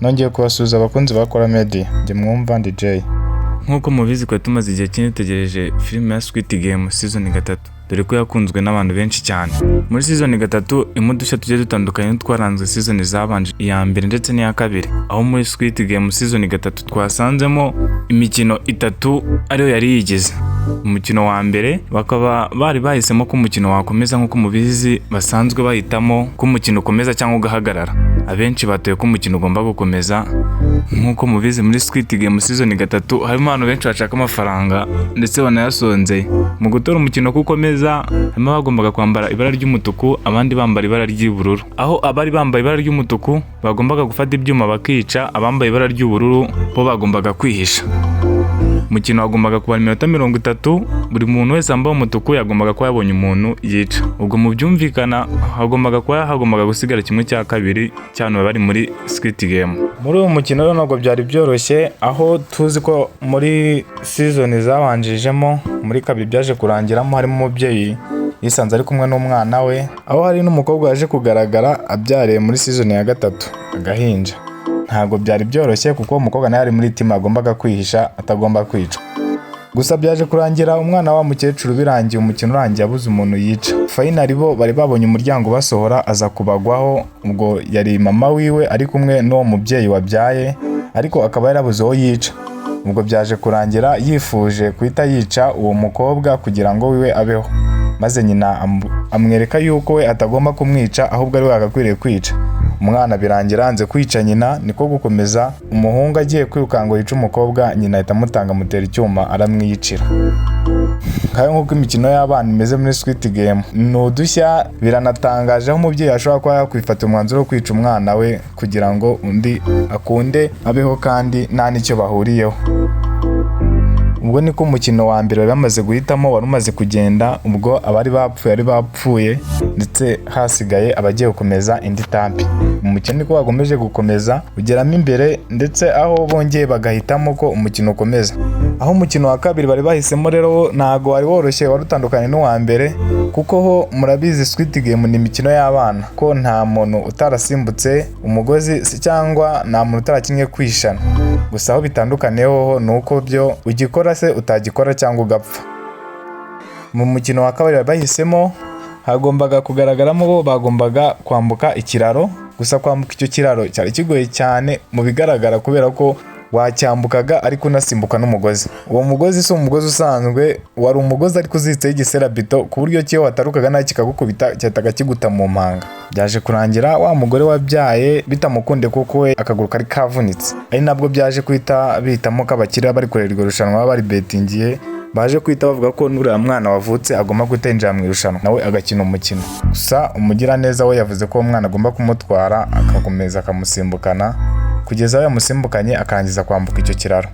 nongeye kubasuhuza abakunzi ba Kora Media, njye mwumva ndi Jay. Nk'uko mubizi ko tumaze igihe kinini dutegereje filime ya Squid Game season 3, dore ko yakunzwe n'abantu benshi cyane. Muri season 3 impudushya tugiye dutandukanye twaranzwe season zabanje iya mbere ndetse n'iya kabiri, aho muri Squid Game season 3 twasanzemo imikino 3 ariyo yari yigize. Umukino wa mbere bakaba bari bahisemo ko umukino wakomeza nk'uko mubizi basanzwe bahitamo ko umukino ukomeza cyangwa ugahagarara. Abenshi batoye ko umukino ugomba gukomeza. Nk'uko mubizi muri Squid Game season 3 harimo abantu benshi bashaka amafaranga ndetse banayasonzeye. Mu gutora umukino kukomeza harimo bagombaga kwambara ibara ry'umutuku, abandi bambara ibara ry'ubururu. Aho abari bambaye ibara ry'umutuku bagombaga gufata ibyuma bakica, abambaye ibara ry'ubururu bo bagombaga kwihisha. Umukino wagombaga kuba 30, buri muntu wese wambaye umutuku yagombaga kuba yabonye umuntu yica. Ubwo mu byumvikana hagombaga gusigara kimwe cya kabiri cyane bari muri Squid Game. Muri uwo mukino rero ntabwo byari byoroshye, aho tuzi ko muri season zabanjijemo muri kabiri byaje kurangiramo harimo umubyeyi yisanze ari kumwe n'umwana we, aho hari n'umukobwa waje kugaragara abyariye muri season ya 3 agahinja. Ntabwo byari byoroshye kuko umukobwa nawe ari muri team agombaga kwihisha atagomba kwica. Gusa byaje kurangira umwana wa mukecuru birangiye umukino urangiye abuze umuntu yica. Finally bo bari babonye umuryango basohora aza kubagwaho, ubwo yari mama wiwe ari kumwe n'uwo mubyeyi wabyaye, ariko akaba yarabuze uwo yica. Ubwo byaje kurangira yifuje kuhita yica uwo mukobwa kugira ngo wiwe abeho, maze nyina amwereka yuko we atagomba kumwica ahubwo ari we agakwiriye kwica. Umwana birangira anze kwica nyina, niko gukomeza umuhungu agiye kwiruka ngo yice umukobwa, nyina ahita amutanga mutera icyuma aramwiyicira. Kandi nk'uko imikino y'abana imeze muri Squid Game ni udushya, biranatangaje aho umubyeyi ashobora kuba yakwifatira umwanzuro wo kwica umwana we kugira ngo undi akunde abeho kandi nta n'icyo bahuriyeho. Ubwo niko umukino wa mbere bamaze guhitamo wari umaze kugenda, ubwo abari bapfuye ari bapfuye ndetse hasigaye abagiye gukomeza indi tampi. Umukino niko wagomeje gukomeza ugeramo imbere ndetse aho bongeye bagahitamo ko umukino ukomeza. Aho umukino wa kabiri bari bahisemo rero ntago wari woroshye, wari utandukanye n'uwa mbere kuko ho murabizi Squid Game ni imikino y'abana, ko nta muntu utarasimbutse umugozi cyangwa nta muntu utarakinye kwishana. Gusa aho bitandukaniyeho nuko byo ugikora se utagikora cyangwa ugapfa. Mu mukino wa kabiri bahisemo hagombaga kugaragaramo bo bagombaga kwambuka ikiraro, gusa kwambuka icyo kiraro cyari kigoye cyane mu bigaragara kubera ko wacyambukaga ariko unasimbuka n'umugozi. Uwo mugozi si umugozi usanzwe, wari umugozi ariko uzitseho igiserabito ku buryo cyo watarukaga nayo kikagukubita cyahitaga kiguta mu mpanga. Byaje kurangira wa mugore wabyaye bitamukunde kuko we akaguru kari kavunitse, ari nabwo byaje kwita bitamo ko abakiriya bari kurera iryo rushanwa bari betingiye baje kwita bavuga ko n'uriya mwana wavutse agomba gutenjira mu irushanwa nawe agakina umukino. Gusa umugiraneza we yavuze ko uwo mwana agomba kumutwara akakomeza akamusimbukana kugeza aho yamusimbukanye akarangiza kwambuka icyo kiraro,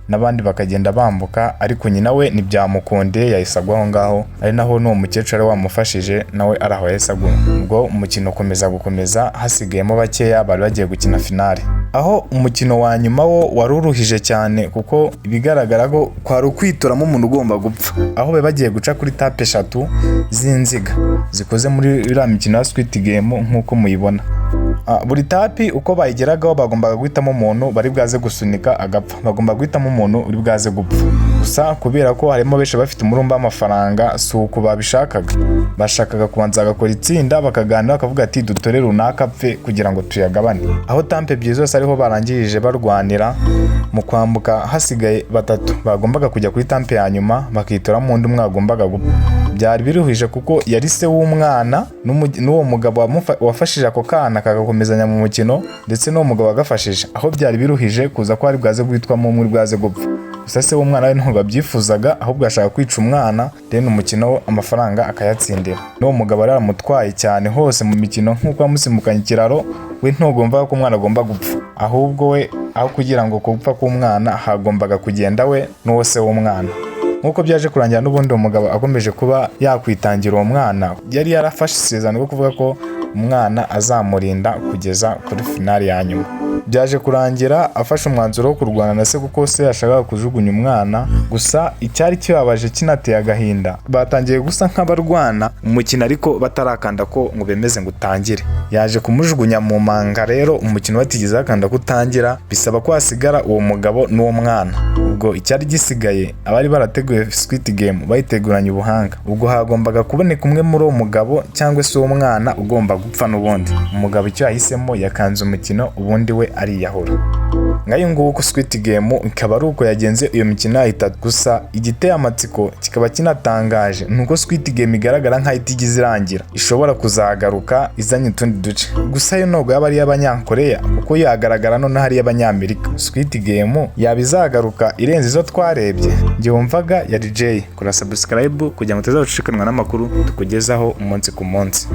n'abandi bakagenda bambuka, ariko nyina we ntibyamukundiye yahise agwa aho ngaho, ari naho n'uwo mukecuru ari wamufashije nawe ari aho yahise agwa. Ubwo umukino gukomeza hasigayemo bakeya bari bagiye gukina finale, aho umukino wa nyuma wo wari uruhije cyane kuko bigaragara ko kwari ukwitoramo umuntu ugomba gupfa, aho bari bagiye guca kuri tape 3 z'inziga zikoze muri iriya mikino ya Squid Game nk'uko muyibona. Buri tapi uko bayigeragaho bagombaga guhitamo umuntu bari bwaze gusunika agapfa, bagomba guhitamo umuntu uri bwaze gupfa. Gusa kubera ko harimo benshi bafite umurumba w'amafaranga si uko babishakaga, bashakaga kubanza bagakora itsinda bakaganira bakavuga ati dutore runaka apfe kugira ngo tuyagabane. Aho tampe ebyiri zose ariho barangirije barwanira mu kwambuka, hasigaye 3 bagombaga kujya kuri tampe ya nyuma bakitoramo undi umwe agombaga gupfa. Byari biruhije kuko yari se w'umwana n'uwo mugabo wafashije ako kana kagakomezanya mu mukino ndetse n'uwo mugabo wagafashije, aho byari biruhije kuza ko ari bwaze guhitwamo umwe bwaze gupfa. Gusa se w'umwana we ntabwo abyifuzaga ahubwo ashaka kwica umwana, then umukino amafaranga akayatsindira. N'uwo mugabo yaramutwaye cyane hose mu mikino nk'uko yamusimbukanye ikiraro, we ntugomba ko umwana agomba gupfa, ahubwo we aho kugira ngo gupfa k'umwana hagombaga kugenda we n'uwo se w'umwana. Nk'uko byaje kurangira n'ubundi umugabo akomeje kuba yakwitangira uwo mwana, yari yarafashe isezerano yo kuvuga ko umwana azamurinda kugeza kuri finale ya nyuma. byaje kurangira afashe umwanzuro wo kurwana na se kuko se yashakaga kujugunya umwana. Gusa icyari kibabaje kinateye agahinda, batangiye gusa nk'abarwana umukino ariko batarakanda ko ngo bemeze ngo utangire. Yaje kumujugunya mu manga, rero umukino batigeze akanda ko utangira, bisaba ko hasigara uwo mugabo n'uwo mwana. Ubwo icyari gisigaye abari barateguye Squid Game bayiteguranye ubuhanga. Ubwo hagombaga kuboneka umwe muri uwo mugabo cyangwa se uwo mwana ugomba gupfa n'ubundi. Umugabo icyo yahisemo yakanze umukino, ubundi we ariyahura. Ngayo nguko Squid Game ikaba ari uko yagenze iyo mikino itatu. Gusa igiteye amatsiko kikaba kinatangaje nuko Squid Game igaragara nk'aho itigeze irangira, ishobora kuzagaruka izanye utundi duce. Gusa yo ntabwo yaba ari iy'Abanyakoreya kuko yagaragara none hari iy'Abanyamerika. Squid Game yaba izagaruka irenze izo twarebye. Njye wumvaga yari Jay. Kora subscribe kugira ngo utazacikanwa n'amakuru tukugezaho umunsi ku munsi.